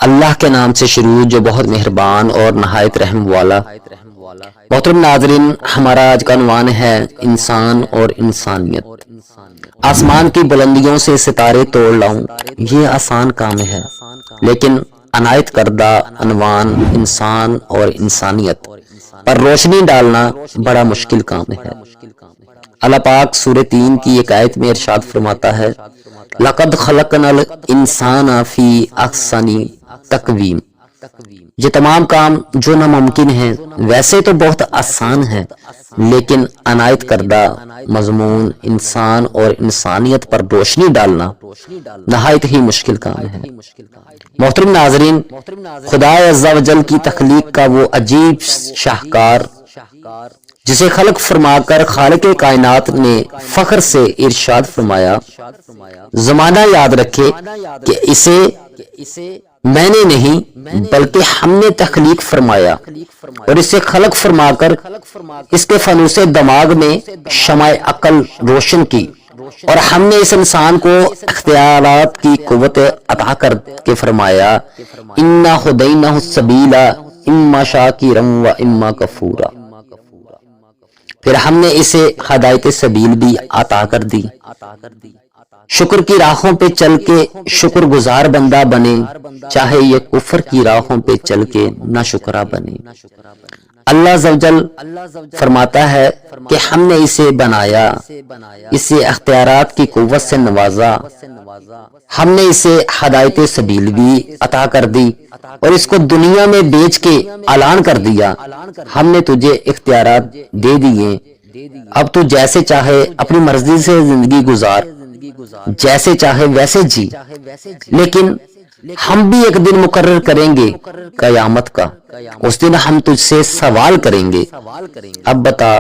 اللہ کے نام سے شروع جو بہت مہربان اور نہایت رحم والا۔ محترم ناظرین، ہمارا آج کا عنوان ہے انسان اور انسانیت۔ آسمان کی بلندیوں سے ستارے توڑ لاؤں یہ آسان کام ہے، لیکن عنایت کردہ عنوان انسان اور انسانیت پر روشنی ڈالنا بڑا مشکل کام ہے۔ اللہ پاک سورہ 3 کی ایک آیت میں ارشاد فرماتا ہے، لَقَدْ خَلَقْنَا الْإِنسَانَ فِي أَحْسَنِ تَقْوِيمٍ۔ یہ تمام کام جو ناممکن ہیں ویسے تو بہت آسان ہیں، لیکن عنایت کردہ مضمون انسان اور انسانیت پر روشنی ڈالنا نہایت ہی مشکل کام ہے۔ محترم ناظرین، خدا عز و جل کی تخلیق کا وہ عجیب شاہکار جسے خلق فرما کر خالق کائنات نے فخر سے ارشاد فرمایا، زمانہ یاد رکھے کہ اسے میں نے نہیں بلکہ ہم نے تخلیق فرمایا، اور اسے خلق فرما کر اس کے فنوس دماغ میں شمع عقل روشن کی، اور ہم نے اس انسان کو اختیارات کی قوت عطا کر کے فرمایا، اِنَّا هَدَيْنَاهُ السَّبِيلَ إِمَّا شَاكِرًا وَإِمَّا كَفُورًا۔ پھر ہم نے اسے ہدایت سبیل بھی عطا کر دی، شکر کی راہوں پہ چل کے شکر گزار بندہ بنے، چاہے یہ کفر کی راہوں پہ چل کے ناشکرا بنے۔ اللہ عز و جل فرماتا ہے کہ ہم نے اسے بنایا، اسے اختیارات کی قوت سے نوازا، ہم نے اسے ہدایت سبیل بھی عطا کر دی، اور اس کو دنیا میں بیچ کے اعلان کر دیا، ہم نے تجھے اختیارات دے دیے، اب تو جیسے چاہے اپنی مرضی سے زندگی گزار، جیسے چاہے ویسے جی، لیکن ہم بھی ایک دن مقرر کریں گے قیامت کا، اس دن ہم تجھ سے سوال کریں گے، اب بتا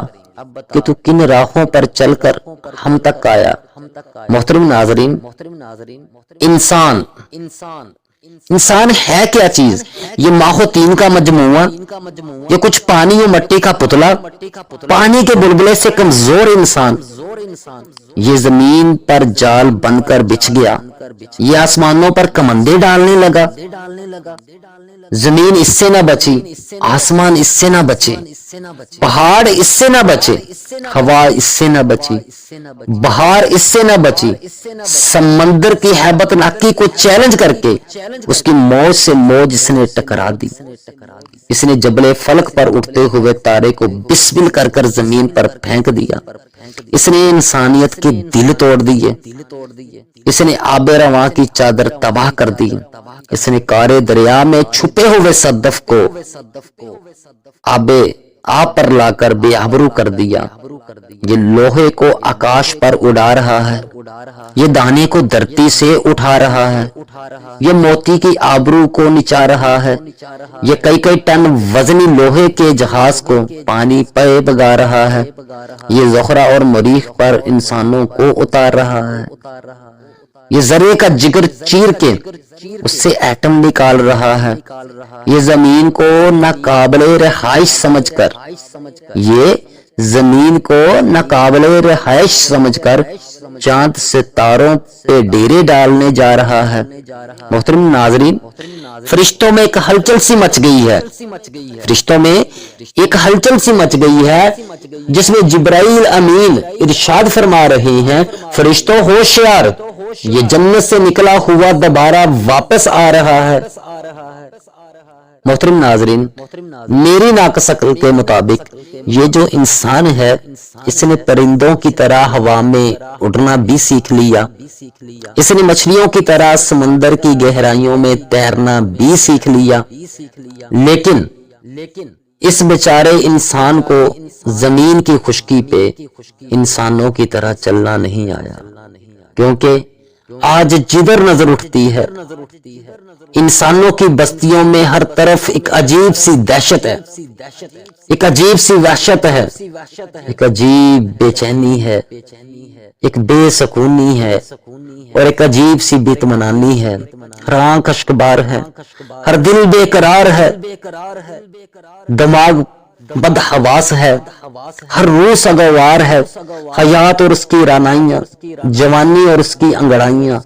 کہ تو کن راہوں پر چل کر ہم تک آیا۔ محترم ناظرین، انسان ہے کیا چیز؟ یہ ماہ و تین کا مجموعہ، یہ کچھ پانی و مٹی کا پتلا، پانی کے بلبلے سے کمزور انسان، یہ زمین پر جال بن کر بچھ گیا، یہ آسمانوں پر کمندے ڈالنے لگا، زمین اس سے نہ بچی، آسمان اس سے نہ بچے، پہاڑ اس سے نہ بچے، ہوا اس سے نہ بچی، بہار اس سے نہ بچی، سمندر کی ہیبت ناکی کو چیلنج کر کے اس کی موج سے موج اس نے ٹکرا دی، اس نے جبل فلک پر اٹھتے ہوئے تارے کو بسمل کر کر زمین پر پھینک دیا، اس نے انسانیت کے دل توڑ دیے، اس نے آب رواں کی چادر تباہ کر دی، اس نے کارے دریا میں چھپے ہوئے صدف کو آب پر لا کر بے آبرو کر دیا، یہ لوہے کو آکاش پر اڑا رہا ہے، یہ دانے کو دھرتی سے اٹھا رہا ہے، یہ موتی کی آبرو کو نچا رہا ہے، یہ کئی ٹن وزنی لوہے کے جہاز کو پانی پہ بگا رہا ہے، یہ زہرہ اور مریخ پر انسانوں کو اتار رہا ہے، یہ ذرے کا جگر چیر کے اس سے ایٹم نکال رہا ہے، یہ زمین کو ناقابل رہائش سمجھ کر چاند ستاروں پہ ڈیرے ڈالنے جا رہا ہے۔ محترم ناظرین، فرشتوں میں ایک ہلچل سی مچ گئی ہے، جس میں جبرائیل امین ارشاد فرما رہے ہیں، فرشتوں ہوشیار، یہ جنت سے نکلا ہوا دوبارہ واپس آ رہا ہے۔ محترم ناظرین، میری ناقص عقل کے مطابق یہ جو انسان ہے، اس نے پرندوں کی طرح ہوا میں اڑنا بھی سیکھ لیا، اس نے مچھلیوں کی طرح سمندر کی گہرائیوں میں تیرنا بھی سیکھ لیا، لیکن اس بیچارے انسان کو زمین کی خشکی پہ انسانوں کی طرح چلنا نہیں آیا، کیونکہ آج جدھر نظر اٹھتی ہے انسانوں کی بستیوں میں ہر طرف ایک عجیب سی دہشت ہے، ایک عجیب سی وحشت ہے، ایک عجیب بے چینی ہے، ایک بے سکونی ہے، اور ایک عجیب سی بے اطمینانی ہے، ہر آنکھ اشکبار ہے، ہر دل بے قرار ہے، دماغ بدحواس ہے، ہر روح سگوار ہے، حیات اور اس کی رانائیاں، جوانی اور اس کی انگڑائیاں،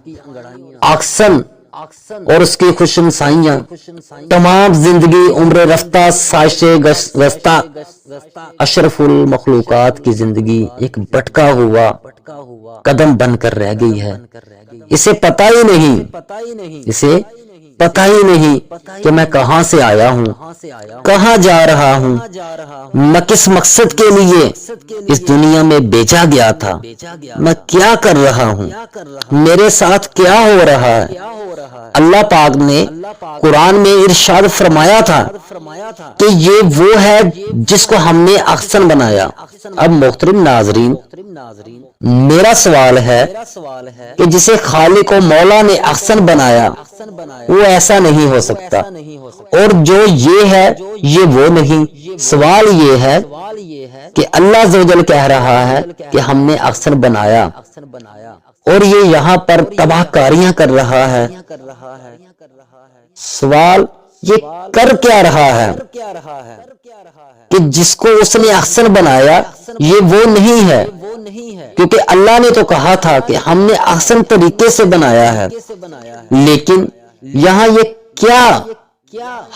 آکسن اور اس کی خوشنسائیاں تمام زندگی عمر رفتہ سائش گستہ اشرف المخلوقات کی زندگی ایک بھٹکا ہوا قدم بن کر رہ گئی ہے. اسے پتہ ہی نہیں کہ میں کہاں سے آیا ہوں, کہاں جا رہا ہوں, میں کس مقصد کے لیے اس دنیا میں بھیجا گیا تھا, میں کیا کر رہا ہوں, میرے ساتھ کیا ہو رہا ہے. اللہ پاک نے قرآن میں ارشاد فرمایا تھا کہ یہ وہ ہے جس کو ہم نے احسن بنایا. اب محترم ناظرین, میرا سوال ہے کہ جسے خالق و مولا نے احسن بنایا وہ ایسا نہیں ہو سکتا, اور جو یہ ہے یہ وہ نہیں. سوال یہ ہے کہ اللہ عز و جل کہہ رہا ہے کہ ہم نے احسن بنایا, اور یہ یہاں پر تباہ کاریاں کر رہا ہے. سوال یہ کر کیا رہا ہے کہ جس کو اس نے احسن بنایا یہ وہ نہیں ہے, کیونکہ اللہ نے تو کہا تھا کہ ہم نے احسن طریقے سے بنایا ہے. لیکن یہاں یہ کیا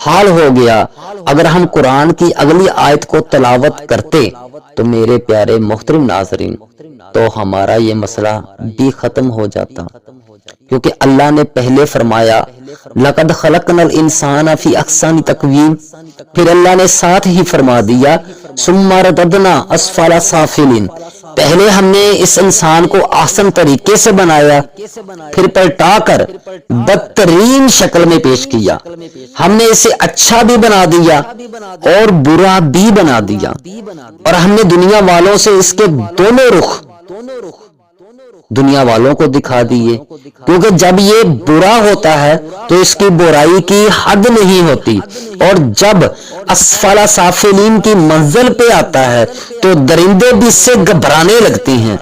حال ہو گیا؟ اگر ہم قرآن کی اگلی آیت کو تلاوت کرتے تو میرے پیارے محترم ناظرین, تو ہمارا یہ مسئلہ بھی ختم ہو جاتا, کیونکہ اللہ نے پہلے فرمایا لَقَدْ خَلَقْنَا الْإِنسَانَ فِي أَحْسَنِ تَقْوِيمٍ, پھر اللہ نے ساتھ ہی فرما دیا ثُمَّ رَدَدْنَا أَسْفَلَ سَافِلِينَ, پہلے ہم نے اس انسان کو احسن طریقے سے بنایا, پھر پلٹا کر بدترین شکل میں پیش کیا. ہم نے اسے اچھا بھی بنا دیا اور برا بھی بنا دیا, اور ہم نے دنیا والوں سے اس کے دونوں رخ دنیا والوں کو دکھا دیے, کیونکہ جب یہ برا ہوتا ہے تو اس کی برائی کی حد نہیں ہوتی, اور جب اسفل سافلین کی منزل پہ آتا ہے تو درندے بھی اس سے گھبرانے لگتے ہیں,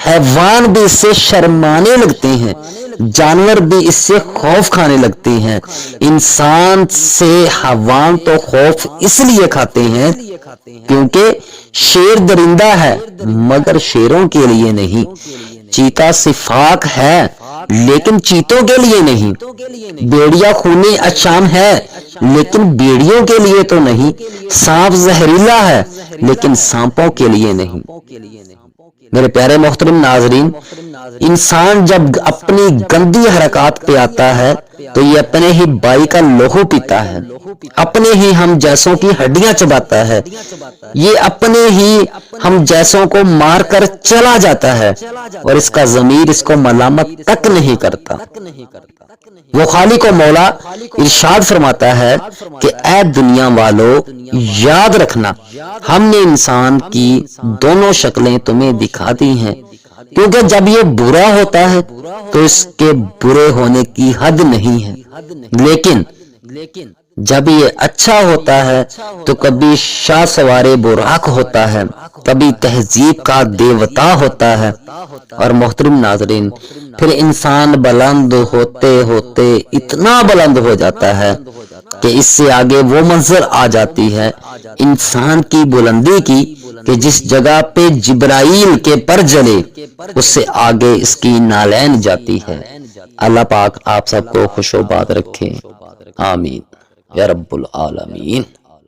حیوان بھی اس سے شرمانے لگتے ہیں, جانور بھی اس سے خوف کھانے لگتے ہیں. انسان سے حیوان تو خوف اس لیے کھاتے ہیں کیونکہ شیر درندہ ہے مگر شیروں کے لیے نہیں, چیتا صفاق ہے لیکن چیتوں کے لیے نہیں, بیڑیا خونی اچام ہے لیکن بیڑیوں کے لیے تو نہیں, سانپ زہریلا ہے لیکن سانپوں کے لیے نہیں. میرے پیارے محترم ناظرین, انسان جب اپنی گندی حرکات پہ آتا ہے تو یہ اپنے ہی بائی کا لہو پیتا ہے, اپنے ہی ہم جیسوں کی ہڈیاں چباتا ہے, یہ اپنے ہی ہم جیسوں کو مار کر چلا جاتا ہے, اور اس کا ضمیر اس کو ملامت تک نہیں کرتا. وہ خالق و مولا ارشاد فرماتا ہے کہ اے دنیا والو یاد رکھنا, ہم نے انسان کی دونوں شکلیں تمہیں دکھا دی ہیں, کیونکہ جب یہ برا ہوتا ہے تو اس کے برے ہونے کی حد نہیں ہے, لیکن جب یہ اچھا ہوتا ہے تو کبھی شاہ سوارے براق ہوتا ہے, کبھی تہذیب کا دیوتا ہوتا ہے. اور محترم ناظرین, پھر انسان بلند ہوتے ہوتے اتنا بلند ہو جاتا ہے کہ اس سے آگے وہ منظر آ جاتی ہے انسان کی بلندی کی کہ جس جگہ پہ جبرائیل کے پر جلے اس سے آگے اس کی نالین جاتی ہے. اللہ پاک آپ سب کو خوش و باد رکھے, آمین یا رب العالمین.